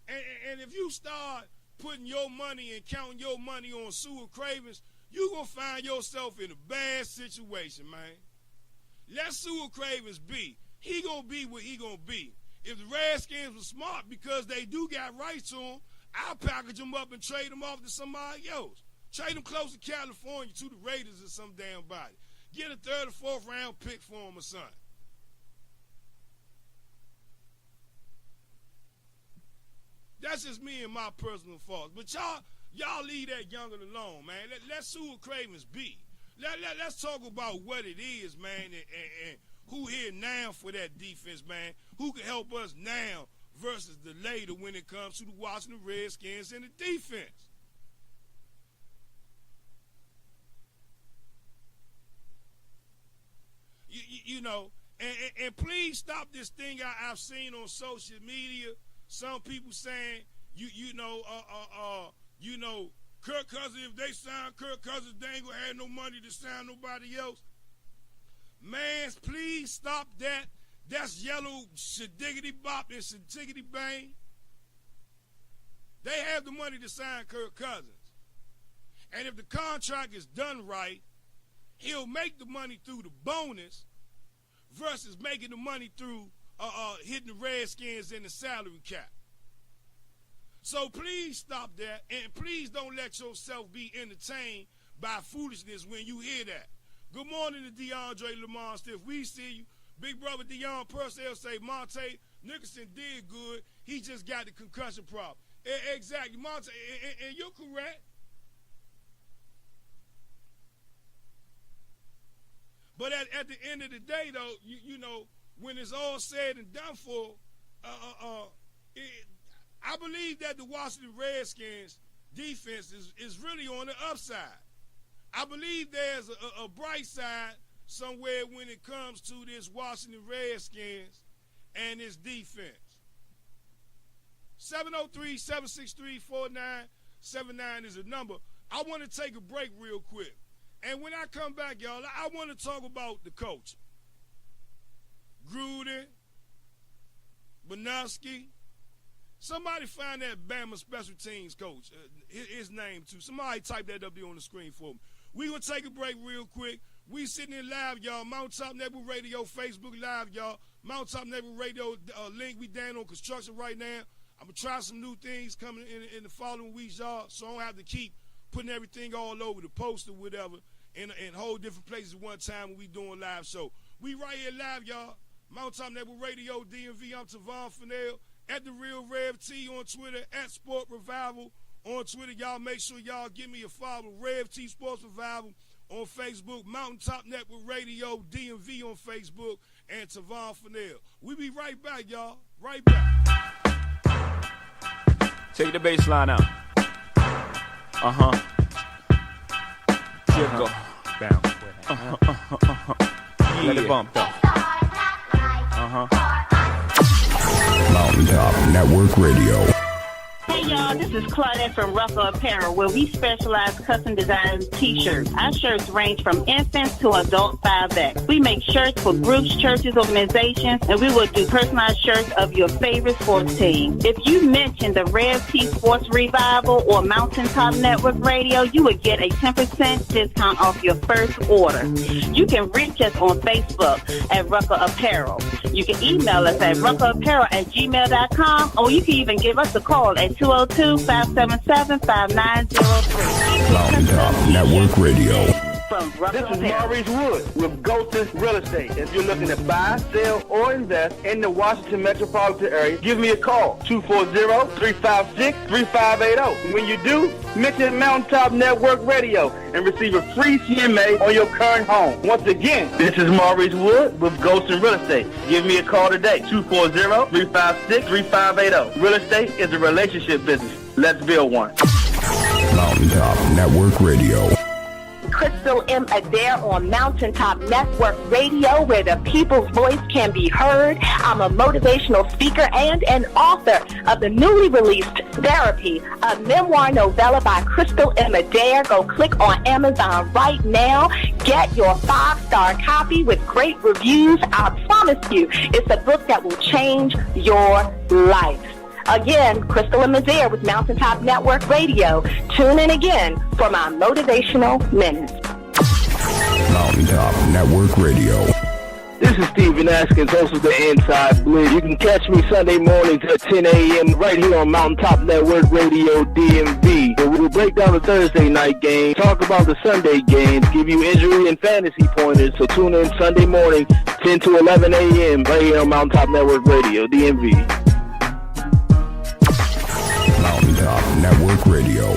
And if you start putting your money and counting your money on Sewell Cravens, you're going to find yourself in a bad situation, man. Let Sewell Cravens be. He going to be what he going to be. If the Redskins were smart, because they do got rights to him, I'll package them up and trade them off to somebody else. Trade them close to California, to the Raiders or some damn body. Get a 3rd or 4th round pick for him or something. That's just me and my personal thoughts. But y'all leave that youngin alone, man. Let Sewell Cravens be. Let's talk about what it is, man, and who here now for that defense, man. Who can help us now versus the later when it comes to the Washington Redskins and the defense. You know, and please stop this thing I've seen on social media. Some people saying, you know, Kirk Cousins, if they sign Kirk Cousins, they ain't gonna have no money to sign nobody else. Man, please stop that. That's yellow shadiggity bop and shadiggity bang. They have the money to sign Kirk Cousins. And if the contract is done right, he'll make the money through the bonus versus making the money through hitting the Redskins in the salary cap. So please stop that, and please don't let yourself be entertained by foolishness when you hear that. Good morning to DeAndre Lamar Stiff. We see you. Big brother Deion Purcell say Monte Nicholson did good. He just got the concussion problem. Exactly, Monte, and you're correct. But at the end of the day, though, you know, when it's all said and done for, I believe that the Washington Redskins defense is really on the upside. I believe there's a bright side somewhere when it comes to this Washington Redskins and its defense. 703-763-4979 is a number. I want to take a break real quick. And when I come back, y'all, I want to talk about the coach. Gruden, Bernowski. Somebody find that Bama special teams coach, his name too. Somebody type that up there on the screen for me. We going to take a break real quick. We sitting in live, y'all. Mountaintop Network Radio, Facebook Live, y'all. Mountaintop Network Radio link. We down on construction right now. I'm going to try some new things coming in the following weeks, y'all, so I don't have to keep putting everything all over the post or whatever in whole different places at one time when we doing live show. We right here live, y'all. Mountaintop Network Radio, DMV. I'm Tavon Fennell at The Real Rev T on Twitter, at Sport Revival on Twitter. Y'all make sure y'all give me a follow. Rev T Sports Revival on Facebook, Mountaintop Network Radio, DMV on Facebook, and Tavon Fennell. We be right back, y'all. Right back. Take the bass line out. Jiggle. Bounce. Let it bump though. Mountaintop Network Radio. Hey y'all, this is Claudette from Rucker Apparel, where we specialize custom design t-shirts. Our shirts range from infants to adult 5X. We make shirts for groups, churches, organizations, and we will do personalized shirts of your favorite sports team. If you mention the Rev T Sports Revival or Mountaintop Network Radio, you will get a 10% discount off your first order. You can reach us on Facebook at Rucker Apparel. You can email us at ruckerapparel@gmail.com, or you can even give us a call at 202-577-5903. Mountaintop Network Radio. This is Maurice Wood with Ghostis Real Estate. If you're looking to buy, sell, or invest in the Washington metropolitan area, give me a call, 240-356-3580. When you do, mention Mountaintop Network Radio and receive a free CMA on your current home. Once again, this is Maurice Wood with Ghostis Real Estate. Give me a call today, 240-356-3580. Real estate is a relationship business. Let's build one. Mountaintop Network Radio. Crystal M. Adair on Mountaintop Network Radio, where the people's voice can be heard. I'm a motivational speaker and an author of the newly released Therapy, a memoir novella by Crystal M. Adair. Go click on Amazon right now. Get your 5-star copy with great reviews. I promise you, it's a book that will change your life. Again, Crystal M. Adair with Mountaintop Network Radio. Tune in again for my motivational minutes. Mountaintop Network Radio. This is Steven Askins, host of the Inside Blitz. You can catch me Sunday mornings at 10 a.m. right here on Mountaintop Network Radio, DMV. We'll break down the Thursday night game, talk about the Sunday games, give you injury and fantasy pointers. So tune in Sunday morning, 10 to 11 a.m. right here on Mountaintop Network Radio, DMV. Mountaintop Network Radio.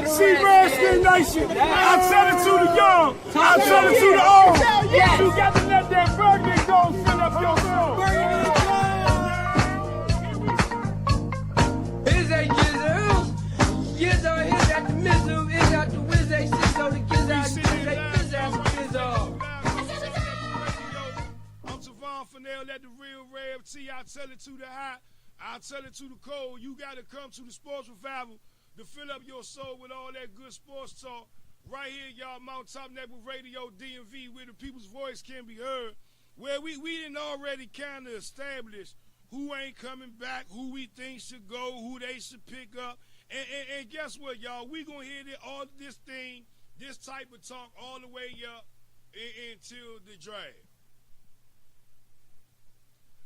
See Redskins Nation. I tell it to the young. I tell it to the old. You got to let that burger go fill up your soul. Here's a Gizzo, here's at the mizzle, here's at the whiz, they Gizzo, the Gizzo, I'm Tavon Fennell at The Real Rev T. I tell it to the hot. I tell it to the cold. You got to come to the Sports Revival to fill up your soul with all that good sports talk. Right here, y'all, Mountaintop Network Radio, DMV, where the people's voice can be heard. Where we didn't already kind of establish who ain't coming back, who we think should go, who they should pick up. And guess what, y'all? We going to hear all this thing, this type of talk all the way up until the draft.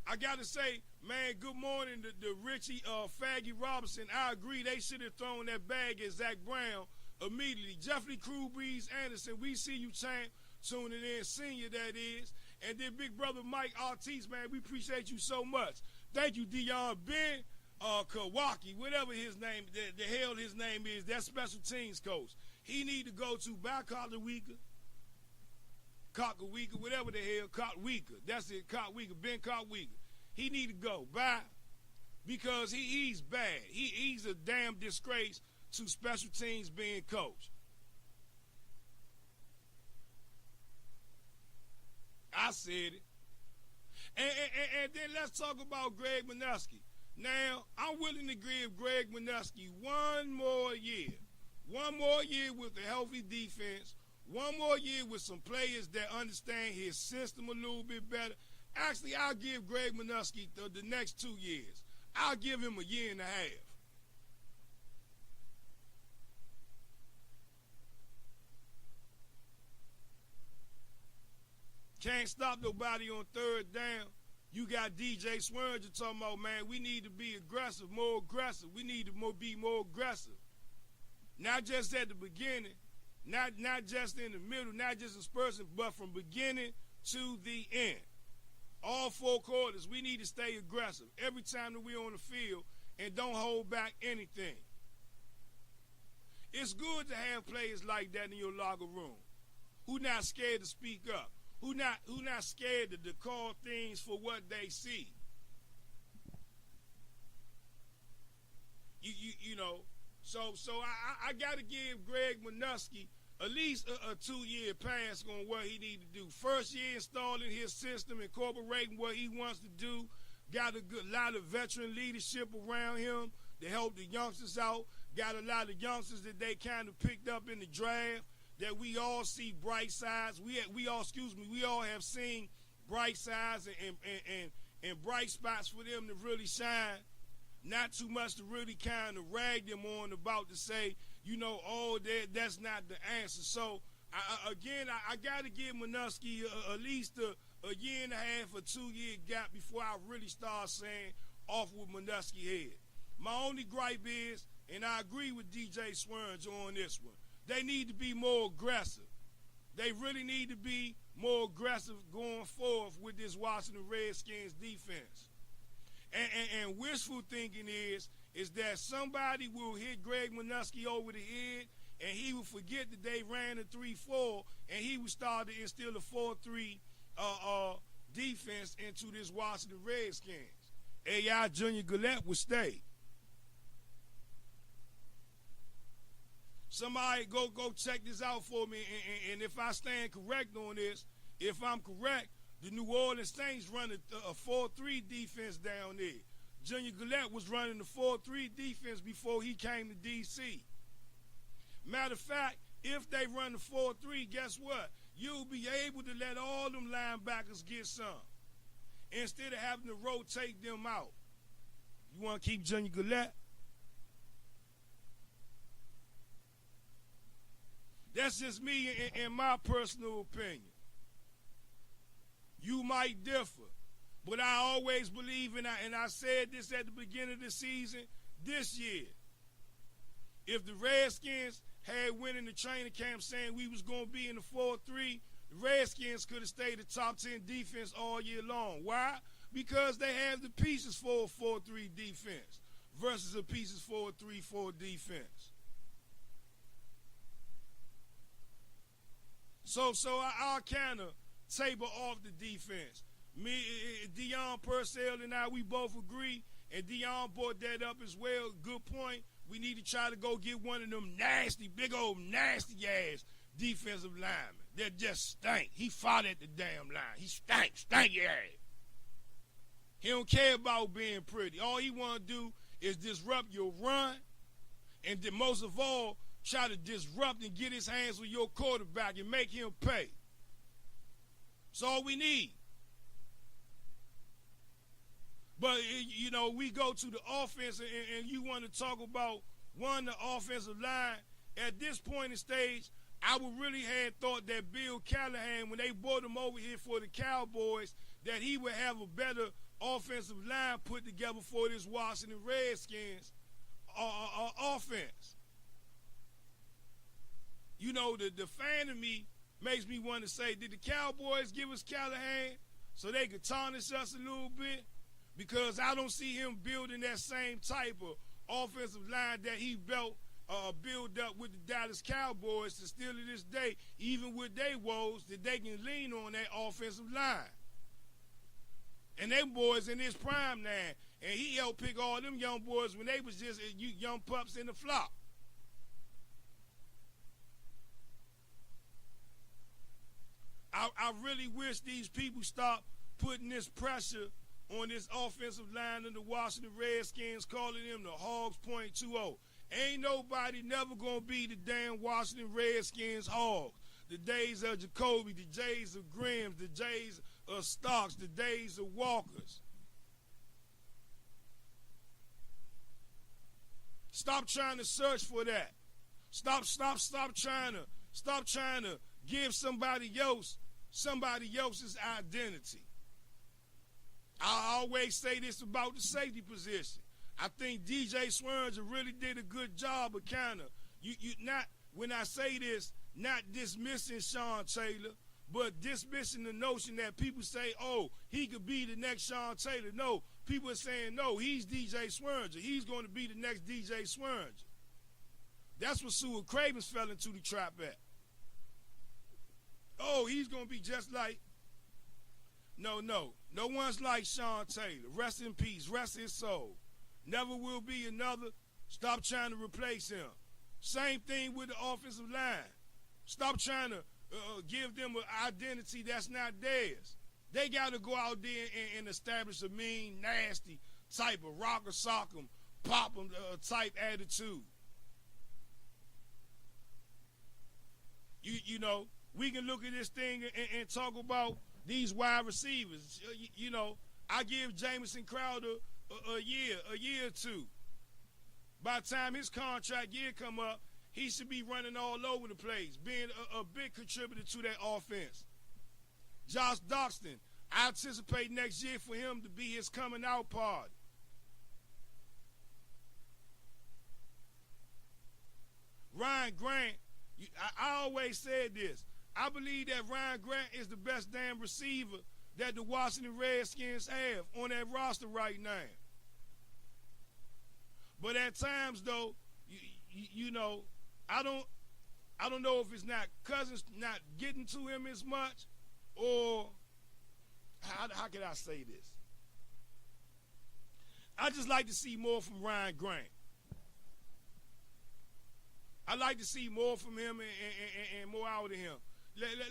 I got to say, man, good morning to Richie Faggy Robinson. I agree they should have thrown that bag at Zach Brown immediately. Jeffrey Crew Breeze Anderson, we see you, champ, tuning in, senior that is. And then big brother Mike Ortiz, man, we appreciate you so much. Thank you, Dion Ben Kawaki, whatever his name, the hell his name is, that special teams coach. He need to go to Cockawika, whatever the hell, Cockawika. That's it, Cockawika, Ben Cockawika. He need to go, bye, because he's bad. He's a damn disgrace to special teams being coached. I said it. And then let's talk about Greg Manusky. Now, I'm willing to give Greg Manusky one more year with a healthy defense, one more year with some players that understand his system a little bit better. Actually, I'll give Greg Manusky the next 2 years. I'll give him a year and a half. Can't stop nobody on third down. You got DJ Swearinger talking about, man, we need to be aggressive, more aggressive. We need to be more aggressive. Not just at the beginning, not just in the middle, not just dispersing, but from beginning to the end. All 4 quarters, we need to stay aggressive every time that we're on the field and don't hold back anything. It's good to have players like that in your locker room who not scared to speak up, who not scared to call things for what they see. You know, so I got to give Greg Manusky at least a 2-year pass on what he need to do. First year installing his system, incorporating what he wants to do. Got a lot of veteran leadership around him to help the youngsters out. Got a lot of youngsters that they kind of picked up in the draft that we all see bright sides. We all have seen bright sides and bright spots for them to really shine. Not too much to really kind of rag them on about to say, you know, oh, that's not the answer. So, I got to give Manusky at least a year and a half or 2-year gap before I really start saying off with Manusky head. My only gripe is, and I agree with DJ Swearinger on this one, they need to be more aggressive. They really need to be more aggressive going forward with this Washington Redskins defense. And wishful thinking is that somebody will hit Greg Manusky over the head and he will forget that they ran a 3-4 and he will start to instill a 4-3 defense into this Washington Redskins. A.I. Junior Gillette will stay. Somebody go check this out for me, and if I stand correct on this, if I'm correct, the New Orleans Saints run a 4-3 defense down there. Junior Gillette was running the 4-3 defense before he came to D.C. Matter of fact, if they run the 4-3, guess what? You'll be able to let all them linebackers get some instead of having to rotate them out. You want to keep Junior Gillette? That's just me in my personal opinion. You might differ, but I always believe, and I said this at the beginning of the season, this year, if the Redskins had went in the training camp saying we was going to be in the 4-3, the Redskins could have stayed the top 10 defense all year long. Why? Because they have the pieces for a 4-3 defense versus the pieces for a 3-4 defense. So I'll kind of taper off the defense. Me, Dion Purcell and I, we both agree, and Dion brought that up as well. Good point. We need to try to go get one of them nasty, big old nasty-ass defensive linemen that just stink. He fought at the damn line. He stanky ass. He don't care about being pretty. All he want to do is disrupt your run, and then most of all, try to disrupt and get his hands with your quarterback and make him pay. That's all we need. But, you know, we go to the offense, and you want to talk about the offensive line. At this point in stage, I would really have thought that Bill Callahan, when they brought him over here for the Cowboys, that he would have a better offensive line put together for this Washington Redskins offense. You know, the fan of me makes me want to say, did the Cowboys give us Callahan so they could tarnish us a little bit? Because I don't see him building that same type of offensive line that he built up with the Dallas Cowboys to still to this day, even with their woes, that they can lean on that offensive line. And them boys in his prime now, and he helped pick all them young boys when they was just young pups in the flock. I really wish these people stop putting this pressure on this offensive line of the Washington Redskins, calling them the Hogs .20. Ain't nobody never going to be the damn Washington Redskins Hogs. The days of Jacoby, the days of Grimm, the days of Starks, the days of Walkers. Stop trying to search for that. Stop trying to give somebody else's identity. I always say this about the safety position. I think DJ Swerns really did a good job of kind of, you not, when I say this, not dismissing Sean Taylor, but dismissing the notion that people say, oh, he could be the next Sean Taylor. No, people are saying, no, he's DJ Swernger. He's going to be the next DJ Swernger. That's what Sewell Cravens fell into the trap at. Oh, he's going to be just like, no one's like Sean Taylor. Rest in peace, rest his soul. Never will be another. Stop trying to replace him. Same thing with the offensive line. Stop trying to give them an identity that's not theirs. They got to go out there and establish a mean, nasty type of rock or sock 'em, pop 'em type attitude. You know, we can look at this thing and talk about these wide receivers. You know, I give Jamison Crowder a year or two. By the time his contract year come up, he should be running all over the place, being a big contributor to that offense. Josh Doxson, I anticipate next year for him to be his coming out party. Ryan Grant, I always said this. I believe that Ryan Grant is the best damn receiver that the Washington Redskins have on that roster right now. But at times, though, you know, I don't know if it's not Cousins not getting to him as much, or how can I say this? I just like to see more from Ryan Grant. I like to see more from him and more out of him.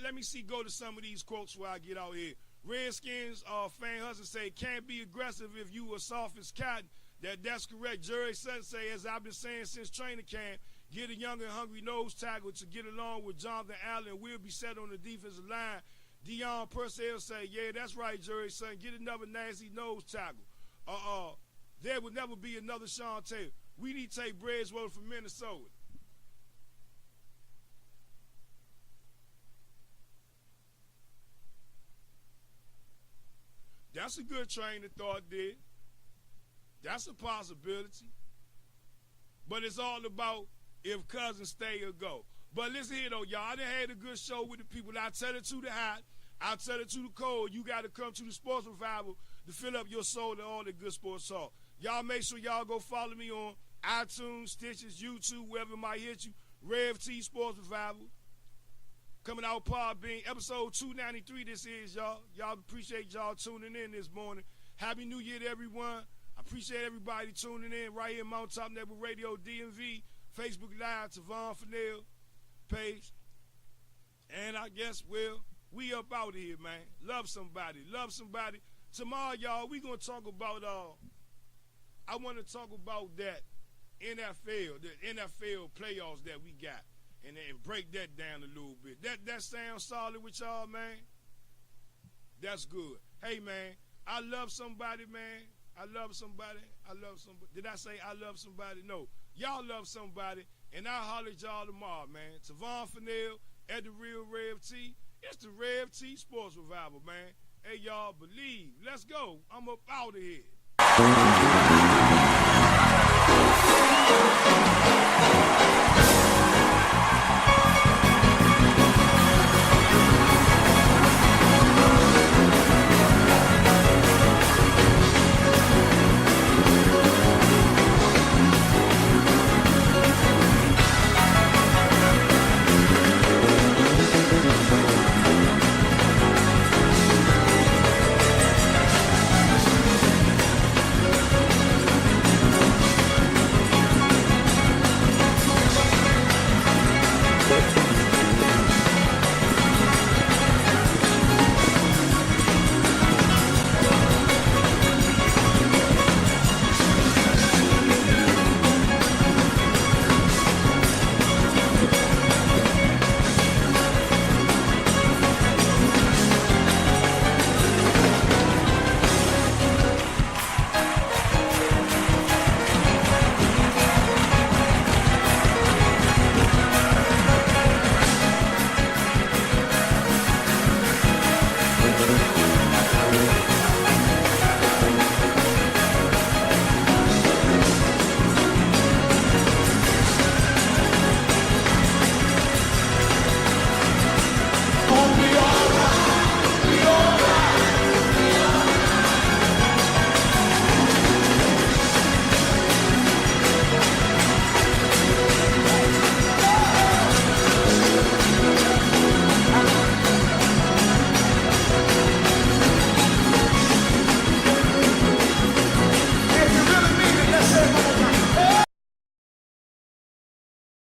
Let me go to some of these quotes where I get out here. Redskins fan Hudson say, can't be aggressive if you were soft as cotton. That's correct. Jerry Sutton say, as I've been saying since training camp, get a young and hungry nose tackle to get along with Jonathan Allen. We'll be set on the defensive line. Dion Purcell say, yeah, that's right, Jerry Sutton. Get another nasty nose tackle. There will never be another Sean Taylor. We need to take Bridgewater from Minnesota. That's a good train of thought there. That's a possibility. But it's all about if Cousins stay or go. But listen here, though, y'all. I done had a good show with the people. I tell it to the hot. I tell it to the cold. You got to come to the Sports Revival to fill up your soul and all the good sports talk. Y'all make sure y'all go follow me on iTunes, Stitches, YouTube, wherever it might hit you. Rev T Sports Revival. Coming out Podbean, episode 293 this is, y'all. Y'all appreciate y'all tuning in this morning. Happy New Year to everyone. I appreciate everybody tuning in right here, Mount Top Network Radio, DMV, Facebook Live, Tavon Fennell page. And I guess, well, we up out of here, man. Love somebody. Love somebody. Tomorrow, y'all, we going to talk about, I want to talk about that NFL, the NFL playoffs that we got. And break that down a little bit. That sounds solid with y'all, man? That's good. Hey, man, I love somebody, man. I love somebody. I love somebody. Did I say I love somebody? No. Y'all love somebody, and I'll holler at y'all tomorrow, man. Tavon Fennell at the Real Rev T. It's the Rev T Sports Revival, man. Hey, y'all, believe. Let's go. I'm up out of here.